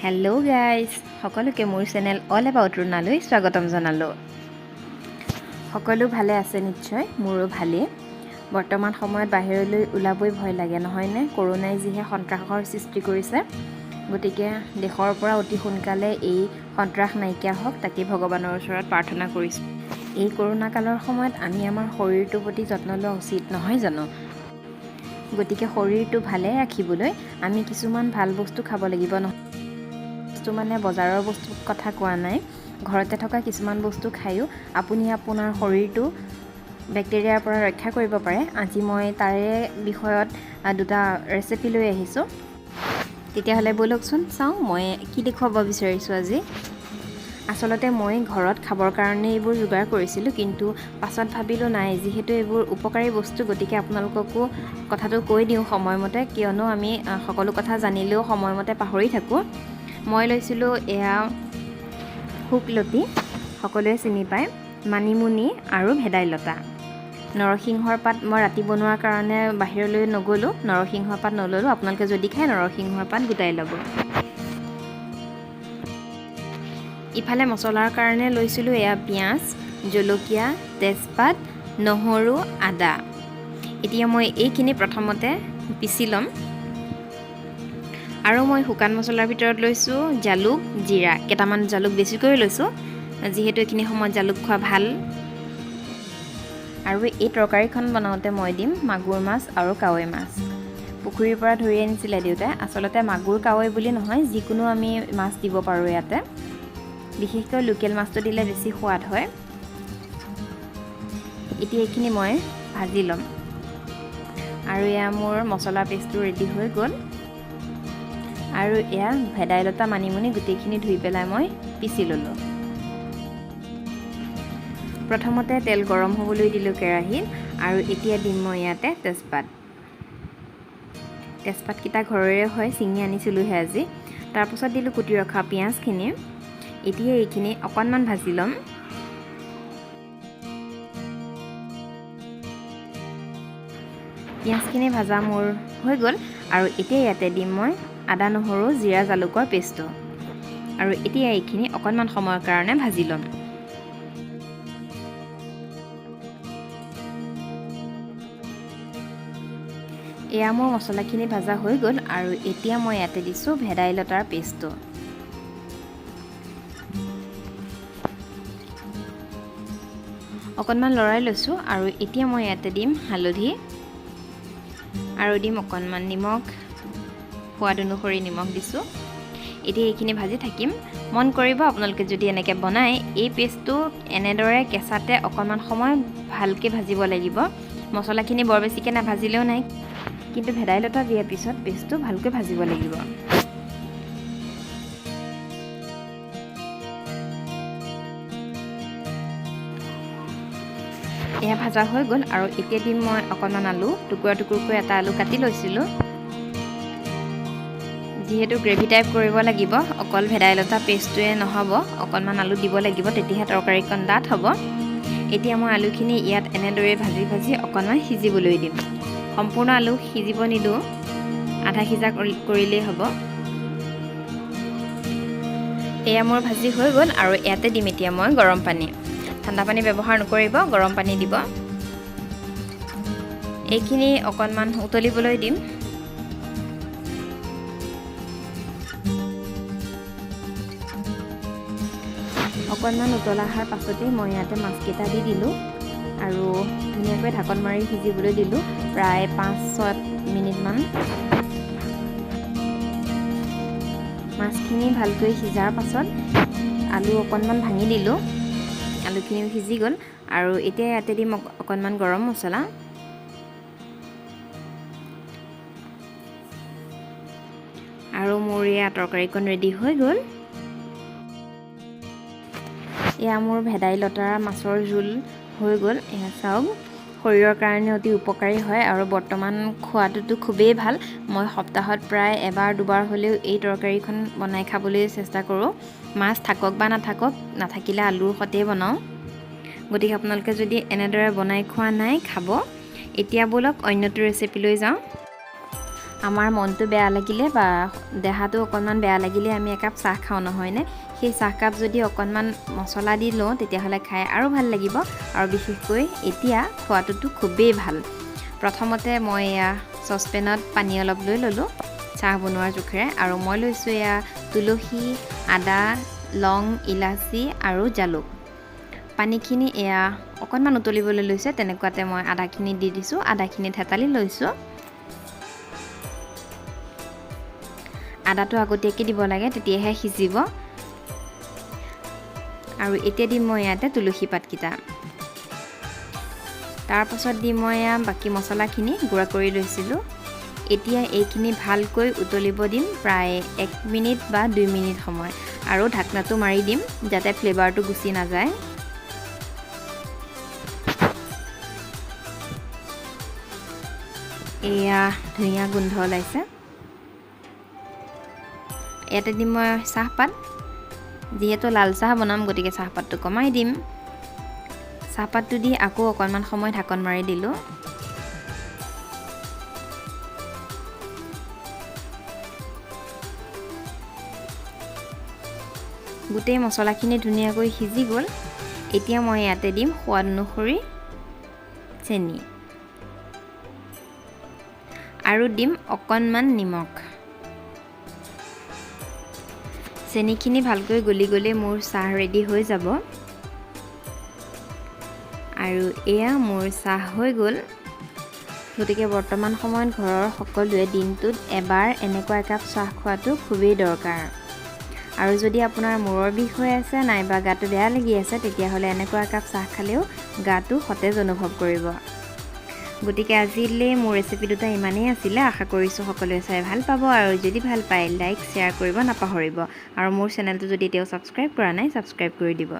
Hello' guys, সকলোকে মোৰ channel all about ৰুনালৈ স্বাগতম জনালোঁ। সকলো ভালে আছে নিশ্চয়, মোৰো ভালেই। বৰ্তমান সময়ত বাহিৰলৈ ওলাবই ভয় লাগে নহয়নে? কৰোনাই যিহে সন্ত্ৰাসৰ সৃষ্টি কৰিছে, গতিকে দেশৰ পৰা অতি সোনকালে এই সন্ত্ৰাস নাইকিয়া হওক, তাকেই ভগৱানৰ ওচৰত প্ৰাৰ্থনা কৰিছোঁ। এই কৰোনা কালৰ সময়ত আমি আমাৰ শৰীৰটোৰ প্ৰতি যত্ন লোৱা উচিত নহয় জানো? গতিকে শৰীৰটো ভালে ৰাখিবলৈ আমি কিছুমান ভাল বস্তু খাব লাগিব নহয়। মানে বজাৰৰ বস্তুৰ কথা কোৱা নাই, ঘৰতে থকা কিছুমান বস্তু খায়ো আপুনি আপোনাৰ শৰীৰটো বেক্টেৰিয়াৰ পৰা ৰক্ষা কৰিব পাৰে। আজি মই তাৰে বিষয়ত দুটা ৰেচিপি লৈ আহিছোঁ। তেতিয়াহ'লে ব'লকচোন চাওঁ মই কি দেখুৱাব বিচাৰিছোঁ আজি। আচলতে মই ঘৰত খাবৰ কাৰণে এইবোৰ যোগাৰ কৰিছিলোঁ, কিন্তু পাছত ভাবিলোঁ নাই, যিহেতু এইবোৰ উপকাৰী বস্তু, গতিকে আপোনালোককো কথাটো কৈ দিওঁ সময়মতে, কিয়নো আমি সকলো কথা জানিলেও সময়মতে পাহৰি থাকোঁ। মই লৈছিলোঁ এয়া শুকলতি, সকলোৱে চিনি পায়, মানিমুনি আৰু ভেদাইলতা। নৰসিংহৰ পাত মই ৰাতি বনোৱাৰ কাৰণে বাহিৰলৈ নগ'লোঁ, নৰসিংহৰ পাত নল'লোঁ। আপোনালোকে যদি খায় নৰসিংহৰ পাত গোটাই ল'ব। ইফালে মছলাৰ কাৰণে লৈছিলোঁ এয়া পিঁয়াজ, জলকীয়া, তেজপাত, নহৰু, আদা। এতিয়া মই এইখিনি প্ৰথমতে পিচি ল'ম। আৰু মই শুকান মছলাৰ ভিতৰত লৈছোঁ জালুক, জিৰা, কেইটামান জালুক বেছিকৈ লৈছোঁ, যিহেতু এইখিনি সময়ত জালুক খোৱা ভাল। আৰু এই তৰকাৰীখন বনাওঁতে মই দিম মাগুৰ মাছ আৰু কাৱৈ মাছ। পুখুৰীৰ পৰা ধৰি আনিছিলে দেউতাই। আচলতে মাগুৰ কাৱৈ বুলি নহয়, যিকোনো আমি মাছ দিব পাৰোঁ ইয়াতে। বিশেষকৈ লোকেল মাছটো দিলে বেছি সোৱাদ হয়। এতিয়া এইখিনি মই ভাজি ল'ম। আৰু এয়া মোৰ মছলা পেষ্টটো ৰেডি হৈ গ'ল। আৰু এয়া ভেদাইলতা, মানিমুনি গোটেইখিনি ধুই পেলাই মই পিচি ল'লোঁ। প্ৰথমতে তেল গৰম হ'বলৈ দিলোঁ কেৰাহীত, আৰু এতিয়া দিম মই ইয়াতে তেজপাত। তেজপাতকেইটা ঘৰৰে হয়, ছিঙি আনিছিলোঁহে আজি। তাৰপাছত দিলোঁ কুটি ৰখা পিঁয়াজখিনি। এতিয়া এইখিনি অকণমান ভাজি ল'ম। পিঁয়াজখিনি ভাজা মোৰ হৈ গ'ল, আৰু এতিয়া ইয়াতে দিম মই আদা, নহৰু, জিৰা, জালুকৰ পেষ্টটো। আৰু এতিয়া এইখিনি অকণমান সময়ৰ কাৰণে ভাজি ল'ম। এয়া মোৰ মছলাখিনি ভাজা হৈ গ'ল, আৰু এতিয়া মই ইয়াতে দিছোঁ ভেদাইলতাৰ পেষ্টটো। অকণমান লৰাই লৈছোঁ, আৰু এতিয়া মই ইয়াতে দিম হালধি, আৰু দিম অকণমান নিমখ, সোৱাদ অনুসৰি নিমখ দিছোঁ। এতিয়া এইখিনি ভাজি থাকিম। মন কৰিব, আপোনালোকে যদি এনেকৈ বনায়, এই পেষ্টটো এনেদৰে কেঁচাতে অকণমান সময় ভালকৈ ভাজিব লাগিব। মছলাখিনি বৰ বেছিকৈ নাভাজিলেও নাই, কিন্তু ভেদাইলতা দিয়াৰ পিছত পেষ্টটো ভালকৈ ভাজিব লাগিব। এয়া ভাজা হৈ গ'ল, আৰু এতিয়া দিম মই অকণমান আলু, টুকুৰা টুকুৰকৈ এটা আলু কাটি লৈছিলোঁ। যিহেতু গ্ৰেভি টাইপ কৰিব লাগিব, অকল ভেদাইলতা পেষ্টটোৱে নহ'ব, অকণমান আলু দিব লাগিব, তেতিয়াহে তৰকাৰীকণ ডাঠ হ'ব। এতিয়া মই আলুখিনি ইয়াত এনেদৰে ভাজি ভাজি অকণমান সিজিবলৈ দিম। সম্পূৰ্ণ আলু সিজিব নিদিওঁ, আধা সিজা কৰিলেই হ'ব। এয়া মোৰ ভাজি হৈ গ'ল, আৰু ইয়াতে দিম এতিয়া মই গৰম পানী। ঠাণ্ডা পানী ব্যৱহাৰ নকৰিব, গৰম পানী দিব। এইখিনি অকণমান উতলিবলৈ দিম। অকণমান উতল অহাৰ পাছতেই মই ইয়াতে মাছকেইটা দি দিলোঁ, আৰু ধুনীয়াকৈ ঢাকন মাৰি সিজিবলৈ দিলোঁ প্ৰায় 5-6 মিনিটমান। মাছখিনি ভালকৈ সিজাৰ পাছত আলু অকণমান ভাঙি দিলোঁ, আলুখিনিও সিজি গ'ল। আৰু এতিয়া ইয়াতে দিম অকণমান গৰম মছলা। আৰু মোৰ এয়া তৰকাৰীকণ ৰেডি হৈ গ'ল। এয়া মোৰ ভেদাইলতাৰ মাছৰ জোল হৈ গ'ল। এয়া চাওক, শৰীৰৰ কাৰণে অতি উপকাৰী হয়, আৰু বৰ্তমান খোৱাটোতো খুবেই ভাল। মই সপ্তাহত প্ৰায় এবাৰ দুবাৰ হ'লেও এই তৰকাৰীখন বনাই খাবলৈ চেষ্টা কৰোঁ। মাছ থাকক বা নাথাকক, নাথাকিলে আলুৰ সৈতে বনাওঁ। গতিকে আপোনালোকে যদি এনেদৰে বনাই খোৱা নাই, খাব। এতিয়া ব'লক অন্যটো ৰেচিপি লৈ যাওঁ। আমাৰ মনটো বেয়া লাগিলে বা দেহাটো অকণমান বেয়া লাগিলে আমি একাপ চাহ খাওঁ নহয়নে, সেই চাহকাপ যদি অকণমান মছলা দি লওঁ তেতিয়াহ'লে খাই আৰু ভাল লাগিব। আৰু বিশেষকৈ এতিয়া খোৱাটোতো খুবেই ভাল। প্ৰথমতে মই এয়া চচপেনত পানী অলপ লৈ ল'লোঁ চাহ বনোৱাৰ জোখেৰে, আৰু মই লৈছোঁ এয়া তুলসী, আদা, লং, ইলাচি আৰু জালুক। পানীখিনি এয়া অকণমান উতলিবলৈ লৈছে, তেনেকুৱাতে মই আদাখিনি দি দিছোঁ, আদাখিনি থেতালি লৈছোঁ। আদাটো আগতীয়াকৈ দিব লাগে, তেতিয়াহে সিজিব। আৰু এতিয়া দিম মই ইয়াতে তুলসী পাতকেইটা। তাৰপাছত দিম মই বাকী মছলাখিনি গুড়া কৰি লৈছিলোঁ। এতিয়া এইখিনি ভালকৈ উতলিব দিম প্ৰায় 1 মিনিট বা 2 মিনিট সময়, আৰু ঢাকনাটো মাৰি দিম যাতে ফ্লেভাৰটো গুচি নাযায়। এয়া ধুনীয়া গোন্ধ ওলাইছে। ইয়াতে দিম মই চাহপাত, যিহেতু লাল চাহ বনাম গতিকে চাহপাতটো কমাই দিম। চাহপাতটো দি আকৌ অকণমান সময় ঢাকন মাৰি দিলোঁ। গোটেই মছলাখিনি ধুনীয়াকৈ সিজি গ'ল। এতিয়া মই ইয়াতে দিম সোৱাদ অনুসৰি চেনি, আৰু দিম অকণমান নিমখ। চেনিখিনি ভালকৈ গলি গ'লে মোৰ চাহ ৰেডি হৈ যাব। আৰু এয়া মোৰ চাহ হৈ গ'ল। গতিকে বৰ্তমান সময়ত ঘৰৰ সকলোৱে দিনটোত এবাৰ এনেকুৱা একাপ চাহ খোৱাটো খুবেই দৰকাৰ। আৰু যদি আপোনাৰ মূৰৰ বিষ হৈ আছে নাইবা গাটো বেয়া লাগি আছে, তেতিয়াহ'লে এনেকুৱা একাপ চাহ খালেও গাটো সতেজ অনুভৱ কৰিব। গতিকে আজিলৈ মোৰ ৰেচিপি দুটা ইমানেই আছিলে। আশা কৰিছোঁ সকলোৱে চাই ভাল পাব, আৰু যদি ভাল পায় লাইক শ্বেয়াৰ কৰিব নাপাহৰিব। আৰু মোৰ চেনেলটো যদি এতিয়াও ছাবস্ক্ৰাইব কৰা নাই ছাবস্ক্ৰাইব কৰি দিব।